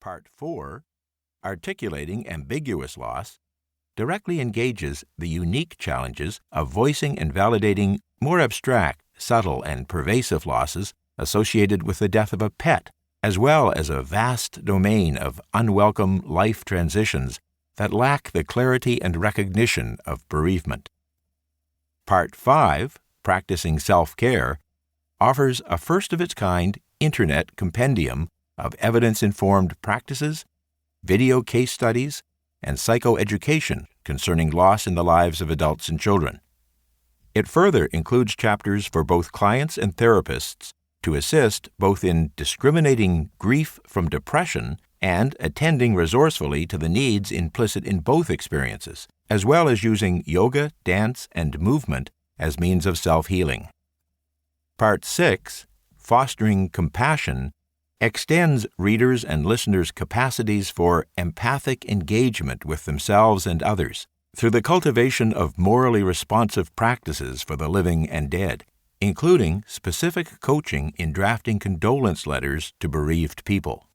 Part 4, Articulating Ambiguous Loss, directly engages the unique challenges of voicing and validating more abstract, subtle, and pervasive losses associated with the death of a pet, as well as a vast domain of unwelcome life transitions that lack the clarity and recognition of bereavement. Part 5, Practicing Self-Care, offers a first-of-its-kind Internet compendium of evidence-informed practices, video case studies, and psychoeducation concerning loss in the lives of adults and children. It further includes chapters for both clients and therapists to assist both in discriminating grief from depression and attending resourcefully to the needs implicit in both experiences, as well as using yoga, dance, and movement as means of self-healing. Part 6, Fostering Compassion, extends readers' and listeners' capacities for empathic engagement with themselves and others through the cultivation of morally responsive practices for the living and dead, including specific coaching in drafting condolence letters to bereaved people.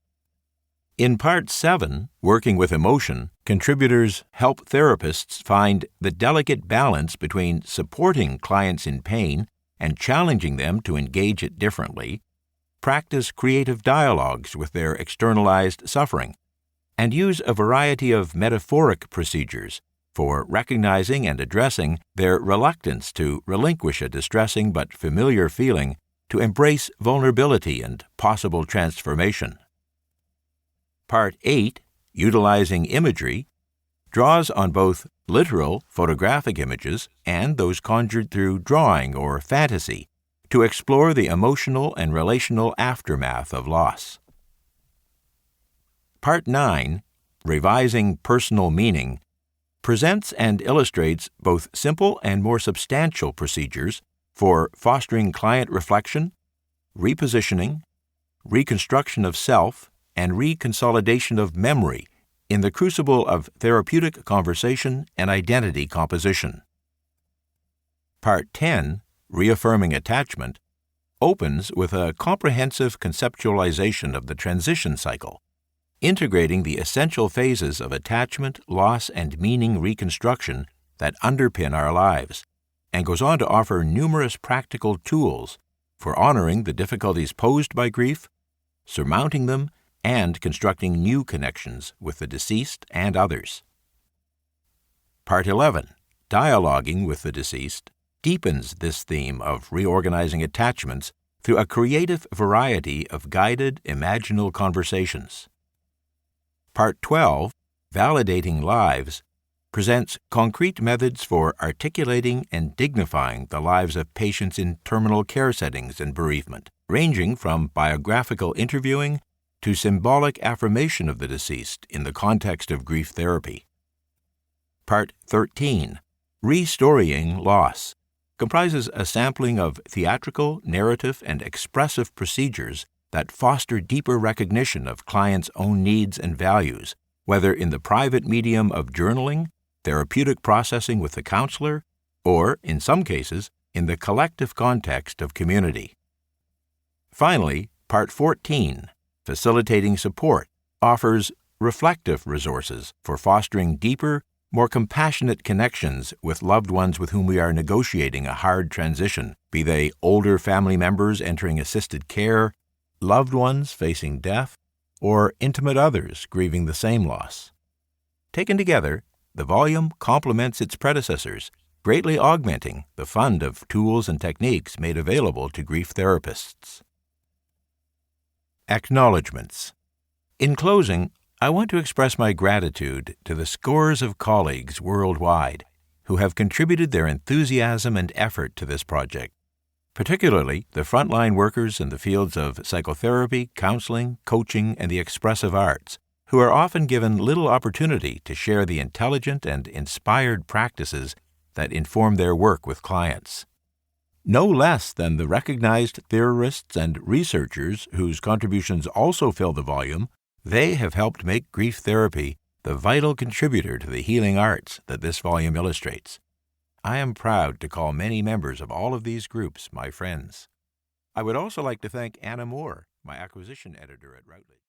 In Part 7, Working with Emotion, contributors help therapists find the delicate balance between supporting clients in pain and challenging them to engage it differently, practice creative dialogues with their externalized suffering, and use a variety of metaphoric procedures for recognizing and addressing their reluctance to relinquish a distressing but familiar feeling to embrace vulnerability and possible transformation. Part 8, Utilizing Imagery, draws on both literal photographic images and those conjured through drawing or fantasy to explore the emotional and relational aftermath of loss. Part 9, Revising Personal Meaning, presents and illustrates both simple and more substantial procedures for fostering client reflection, repositioning, reconstruction of self, and reconsolidation of memory in the crucible of therapeutic conversation and identity composition. Part 10, Reaffirming Attachment, opens with a comprehensive conceptualization of the transition cycle, integrating the essential phases of attachment, loss, and meaning reconstruction that underpin our lives, and goes on to offer numerous practical tools for honoring the difficulties posed by grief, surmounting them, and constructing new connections with the deceased and others. Part 11, Dialoguing with the Deceased, deepens this theme of reorganizing attachments through a creative variety of guided imaginal conversations. Part 12, Validating Lives, presents concrete methods for articulating and dignifying the lives of patients in terminal care settings and bereavement, ranging from biographical interviewing to symbolic affirmation of the deceased in the context of grief therapy. Part 13, Restorying Loss, comprises a sampling of theatrical, narrative, and expressive procedures that foster deeper recognition of clients' own needs and values, whether in the private medium of journaling, therapeutic processing with the counselor, or, in some cases, in the collective context of community. Finally, Part 14, Facilitating Support, offers reflective resources for fostering deeper, more compassionate connections with loved ones with whom we are negotiating a hard transition, be they older family members entering assisted care, loved ones facing death, or intimate others grieving the same loss. Taken together, the volume complements its predecessors, greatly augmenting the fund of tools and techniques made available to grief therapists. Acknowledgements. In closing, I want to express my gratitude to the scores of colleagues worldwide who have contributed their enthusiasm and effort to this project, particularly the frontline workers in the fields of psychotherapy, counseling, coaching, and the expressive arts, who are often given little opportunity to share the intelligent and inspired practices that inform their work with clients. No less than the recognized theorists and researchers whose contributions also fill the volume, they have helped make grief therapy the vital contributor to the healing arts that this volume illustrates. I am proud to call many members of all of these groups my friends. I would also like to thank Anna Moore, my acquisition editor at Routledge.